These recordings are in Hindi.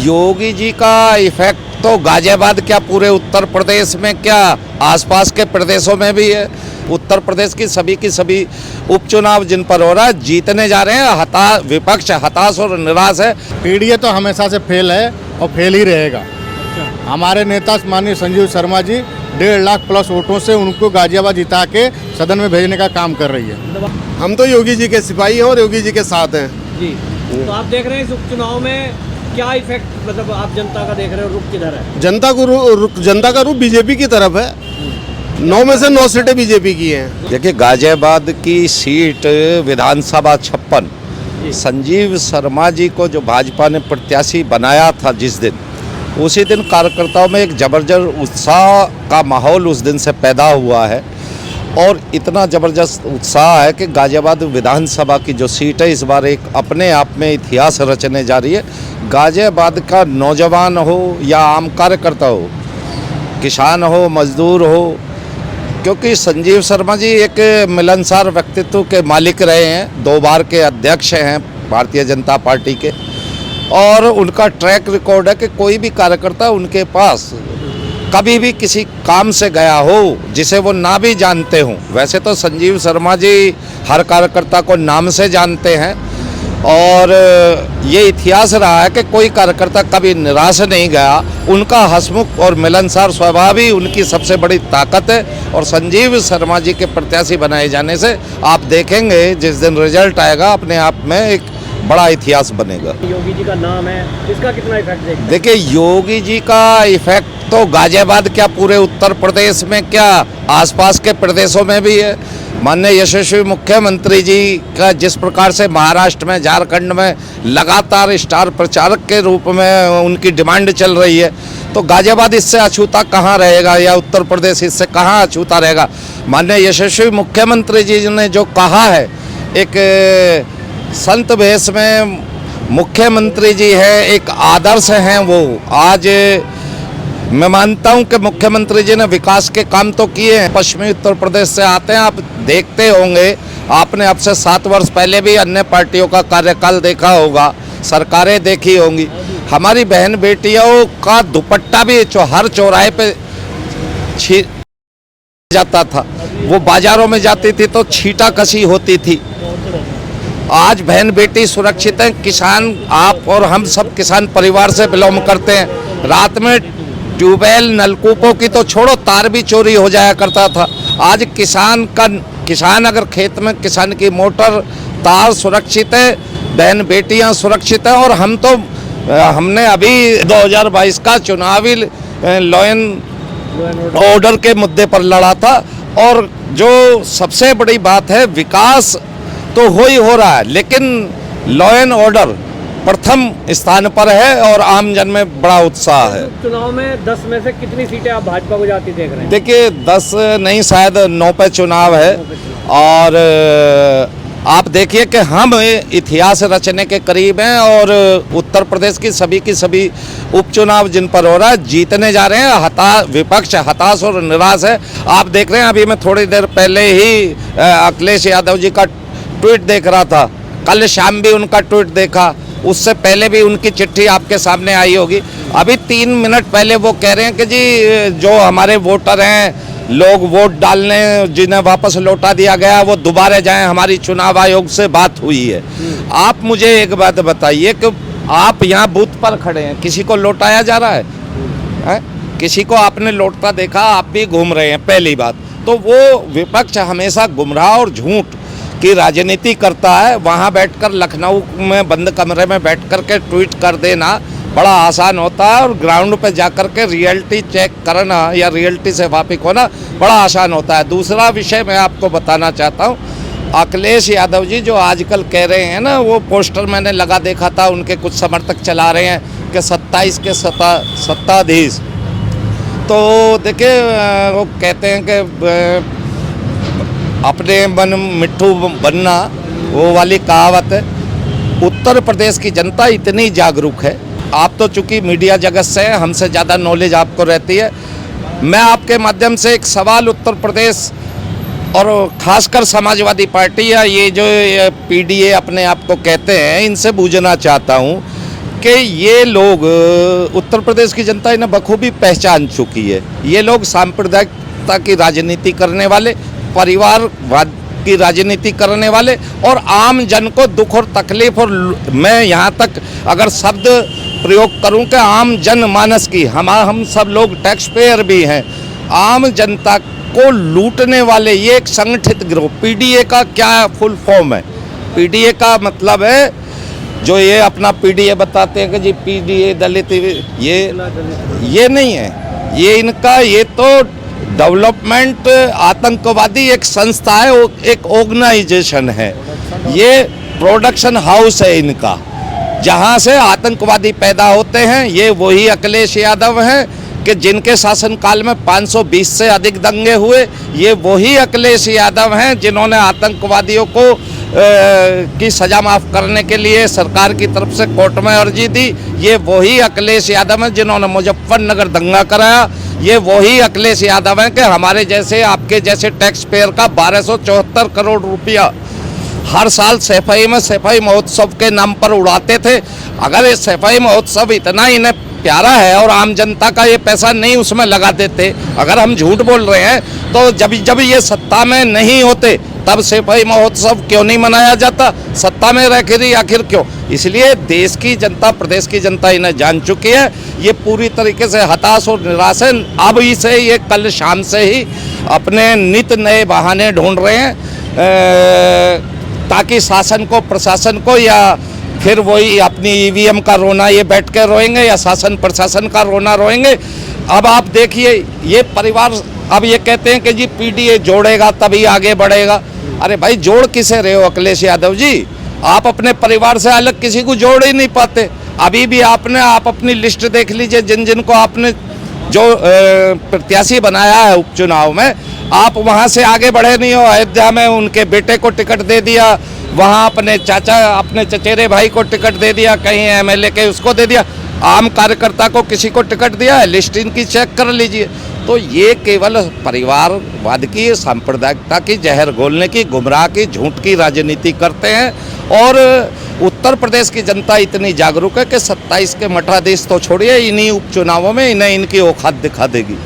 योगी जी का इफेक्ट तो गाजियाबाद क्या पूरे उत्तर प्रदेश में क्या आसपास के प्रदेशों में भी है। उत्तर प्रदेश की सभी उपचुनाव जिन पर हो रहा है जीतने जा रहे हैं। विपक्ष हताश और निराश है। पीडीए तो हमेशा से फेल है और फेल ही रहेगा। हमारे नेता माननीय संजीव शर्मा जी 1.5 लाख प्लस वोटों से उनको गाजियाबाद जिता के सदन में भेजने का काम कर रही है। हम तो योगी जी के सिपाही हैं और योगी जी के साथ हैं जी। तो आप देख रहे हैं इस उपचुनाव में क्या इफेक्ट, मतलब आप जनता का देख रहे हो, रुख किधर है? जनता का रुख बीजेपी की तरफ है। 9 में से 9 सीटें बीजेपी की हैं। देखिए गाजियाबाद की सीट विधानसभा 56 संजीव शर्मा जी को जो भाजपा ने प्रत्याशी बनाया था जिस दिन, उसी दिन कार्यकर्ताओं में एक जबरदस्त उत्साह का माहौल उस दिन से पैदा हुआ है। और इतना ज़बरदस्त उत्साह है कि गाजियाबाद विधानसभा की जो सीट है इस बार एक अपने आप में इतिहास रचने जा रही है। गाजियाबाद का नौजवान हो या आम कार्यकर्ता हो, किसान हो, मजदूर हो, क्योंकि संजीव शर्मा जी एक मिलनसार व्यक्तित्व के मालिक रहे हैं, 2 बार के अध्यक्ष हैं भारतीय जनता पार्टी के, और उनका ट्रैक रिकॉर्ड है कि कोई भी कार्यकर्ता उनके पास कभी भी किसी काम से गया हो जिसे वो ना भी जानते हों। वैसे तो संजीव शर्मा जी हर कार्यकर्ता को नाम से जानते हैं और ये इतिहास रहा है कि कोई कार्यकर्ता कभी निराश नहीं गया। उनका हंसमुख और मिलनसार स्वभाव ही उनकी सबसे बड़ी ताकत है। और संजीव शर्मा जी के प्रत्याशी बनाए जाने से आप देखेंगे जिस दिन रिजल्ट आएगा अपने आप में एक बड़ा इतिहास बनेगा। योगी जी का नाम है, इसका कितना इफेक्ट देखते हैं? देखिए योगी जी का इफेक्ट तो गाजियाबाद क्या पूरे उत्तर प्रदेश में क्या आसपास के प्रदेशों में भी है। माननीय यशस्वी मुख्यमंत्री जी का जिस प्रकार से महाराष्ट्र में, झारखंड में लगातार स्टार प्रचारक के रूप में उनकी डिमांड चल रही है, तो गाजियाबाद इससे अछूता कहाँ रहेगा या उत्तर प्रदेश इससे कहाँ अछूता रहेगा। माननीय यशस्वी मुख्यमंत्री जी ने जो कहा है, एक संत भेष में मुख्यमंत्री जी है, एक आदर्श हैं वो। आज मैं मानता हूं कि मुख्यमंत्री जी ने विकास के काम तो किए हैं। पश्चिमी उत्तर प्रदेश से आते हैं, आप देखते होंगे, आपने अब से 7 वर्ष पहले भी अन्य पार्टियों का कार्यकाल देखा होगा, सरकारें देखी होंगी। हमारी बहन बेटियों का दुपट्टा भी हर चौराहे पे जाता था, वो बाजारों में जाती थी तो छींटा कसी होती थी। आज बहन बेटी सुरक्षित हैं। किसान, आप और हम सब किसान परिवार से बिलोंग करते हैं। रात में ट्यूबवेल नलकूपों की तो छोड़ो, तार भी चोरी हो जाया करता था। आज किसान अगर खेत में, किसान की मोटर, तार सुरक्षित है, बहन बेटियां सुरक्षित हैं। और हमने अभी 2022 का चुनावी लॉ एंड ऑर्डर के मुद्दे पर लड़ा था। और जो सबसे बड़ी बात है, विकास तो हो रहा है, लेकिन लॉ एंड ऑर्डर प्रथम स्थान पर है और आम जन में बड़ा उत्साह है। चुनाव में 10 में से कितनी सीटें आप भाजपा को जाती देख रहे हैं? देखिए 10 नहीं, शायद 9 पे चुनाव है। और आप देखिए कि हम इतिहास रचने के करीब हैं और उत्तर प्रदेश की सभी उपचुनाव जिन पर हो रहा है जीतने जा रहे हैं। विपक्ष हताश और निराश है। आप देख रहे हैं, अभी मैं थोड़ी देर पहले ही अखिलेश यादव जी का ट्वीट देख रहा था, कल शाम भी उनका ट्वीट देखा, उससे पहले भी उनकी चिट्ठी आपके सामने आई होगी। अभी 3 मिनट पहले वो कह रहे हैं कि जी जो हमारे वोटर हैं, लोग वोट डालने जिन्हें वापस लौटा दिया गया वो दोबारा जाएं, हमारी चुनाव आयोग से बात हुई है। आप मुझे एक बात बताइए कि आप यहाँ बूथ पर खड़े हैं, किसी को लौटाया जा रहा है? किसी को आपने लौटता देखा? आप भी घूम रहे हैं, पहली बात तो वो विपक्ष हमेशा गुमराह और झूठ की राजनीति करता है। वहाँ बैठकर लखनऊ में बंद कमरे में बैठकर के ट्वीट कर देना बड़ा आसान होता है और ग्राउंड पे जाकर के रियलिटी चेक करना या रियलिटी से वाकिफ होना बड़ा आसान होता है। दूसरा विषय मैं आपको बताना चाहता हूँ, अखिलेश यादव जी जो आजकल कह रहे हैं ना, वो पोस्टर मैंने लगा देखा था, उनके कुछ समर्थक चला रहे हैं कि 27 के सत्ताधीश। तो देखिए वो कहते हैं कि अपने मन मिट्ठू बनना, वो वाली कहावत है। उत्तर प्रदेश की जनता इतनी जागरूक है, आप तो चूंकि मीडिया जगत से हैं, हमसे ज़्यादा नॉलेज आपको रहती है। मैं आपके माध्यम से एक सवाल उत्तर प्रदेश और खासकर समाजवादी पार्टी या ये जो पीडीए अपने आप को कहते हैं, इनसे पूछना चाहता हूँ कि ये लोग उत्तर प्रदेश की जनता इन्हें बखूबी पहचान चुकी है। ये लोग सांप्रदायिकता की राजनीति करने वाले, परिवारवाद की राजनीति करने वाले और आम जन को दुख और तकलीफ, और मैं यहाँ तक अगर शब्द प्रयोग करूँ कि आम जनमानस की, हम सब लोग टैक्स पेयर भी हैं, आम जनता को लूटने वाले ये एक संगठित गिरोह। पीडीए का क्या फुल फॉर्म है? पीडीए का मतलब है, जो ये अपना पीडीए बताते हैं कि जी पीडीए दलित, ये नहीं है। ये इनका, ये तो डेवलपमेंट आतंकवादी एक संस्था है, एक ऑर्गेनाइजेशन है। ये प्रोडक्शन हाउस है इनका, जहाँ से आतंकवादी पैदा होते हैं। ये वही अखिलेश यादव हैं कि जिनके शासनकाल में 520 से अधिक दंगे हुए। ये वही अखिलेश यादव हैं जिन्होंने आतंकवादियों को की सजा माफ़ करने के लिए सरकार की तरफ से कोर्ट में अर्जी दी। ये वही अखिलेश यादव हैं जिन्होंने मुजफ्फरनगर दंगा कराया। ये वही अखिलेश यादव हैं कि हमारे जैसे, आपके जैसे टैक्स पेयर का 1274 करोड़ रुपया हर साल सफाई महोत्सव के नाम पर उड़ाते थे। अगर ये सफाई महोत्सव इतना इन्हें प्यारा है और आम जनता का ये पैसा नहीं उसमें लगा देते, अगर हम झूठ बोल रहे हैं, तो जब ये सत्ता में नहीं होते तब सफाई महोत्सव क्यों नहीं मनाया जाता? सत्ता में रह कर आखिर क्यों? इसलिए देश की जनता, प्रदेश की जनता इन्हें जान चुकी है। ये पूरी तरीके से हताश और निराश है। अब इसे ये कल शाम से ही अपने नित नए बहाने ढूंढ रहे हैं ताकि शासन को, प्रशासन को, या फिर वही अपनी ईवीएम का रोना ये बैठ के रोएंगे या शासन प्रशासन का रोना रोएंगे। अब आप देखिए, ये परिवार अब ये कहते हैं कि जी पीडीए जोड़ेगा तभी आगे बढ़ेगा। अरे भाई, जोड़ किसे रहे हो अखिलेश यादव जी? आप अपने परिवार से अलग किसी को जोड़ ही नहीं पाते। अभी भी आप अपनी लिस्ट देख लीजिए, जिन जिन को आपने जो प्रत्याशी बनाया है उपचुनाव में, आप वहाँ से आगे बढ़े नहीं हो। अयोध्या में उनके बेटे को टिकट दे दिया, वहाँ अपने चाचा, अपने चचेरे भाई को टिकट दे दिया, कहीं एमएलए के उसको दे दिया, आम कार्यकर्ता को किसी को टिकट दिया है, लिस्ट इनकी चेक कर लीजिए। तो ये केवल परिवारवाद की, सांप्रदायिकता की जहर घोलने की, गुमराह की, झूठ की राजनीति करते हैं। और उत्तर प्रदेश की जनता इतनी जागरूक है कि 27 के मठाधीश तो छोड़िए, इन्हीं उपचुनावों में इन्हें इनकी औकात दिखा देगी।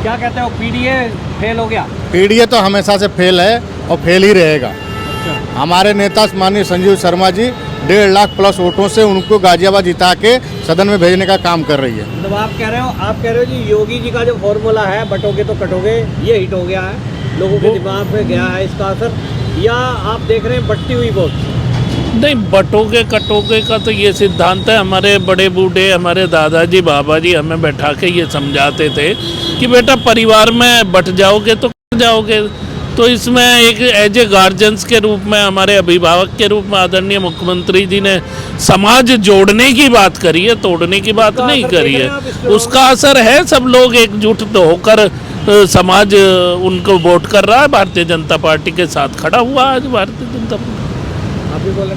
क्या कहते हो, पीडीए फेल हो गया? पीडीए तो हमेशा से फेल है और फेल ही रहेगा। हमारे नेता माननीय संजीव शर्मा जी 1.5 लाख प्लस वोटों से उनको गाजियाबाद जिता के सदन में भेजने का काम कर रही है। मतलब आप कह रहे हो जी योगी जी का जो फॉर्मूला है, बटोगे तो कटोगे, ये हिट हो गया है, लोगों के दिमाग में गया है इसका असर, या आप देख रहे हैं बटती हुई वोट? नहीं, बटोगे कटोगे का तो ये सिद्धांत है। हमारे बड़े बूढ़े, हमारे दादाजी बाबा जी हमें बैठा के ये समझाते थे कि बेटा परिवार में बट जाओगे तो कट जाओगे। तो इसमें एक एज ए गार्जियंस के रूप में, हमारे अभिभावक के रूप में आदरणीय मुख्यमंत्री जी ने समाज जोड़ने की बात करी है, तोड़ने की बात नहीं करी है। उसका असर है, सब लोग एकजुट होकर समाज उनको वोट कर रहा है, भारतीय जनता पार्टी के साथ खड़ा हुआ आज भारतीय जनता पार्टी। आप भी बोले।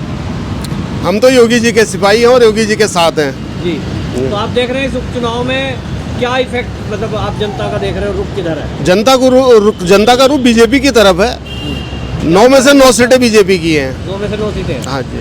हम तो योगी जी के सिपाही हैं और योगी जी के साथ हैं जी। तो आप देख रहे हैं इस उपचुनाव में क्या इफेक्ट, मतलब आप जनता का देख रहे हो, रुख किधर है? जनता का रुख बीजेपी की तरफ है। 9 में से 9 सीटें बीजेपी की हैं। 9 में से 9 सीटें। हाँ जी।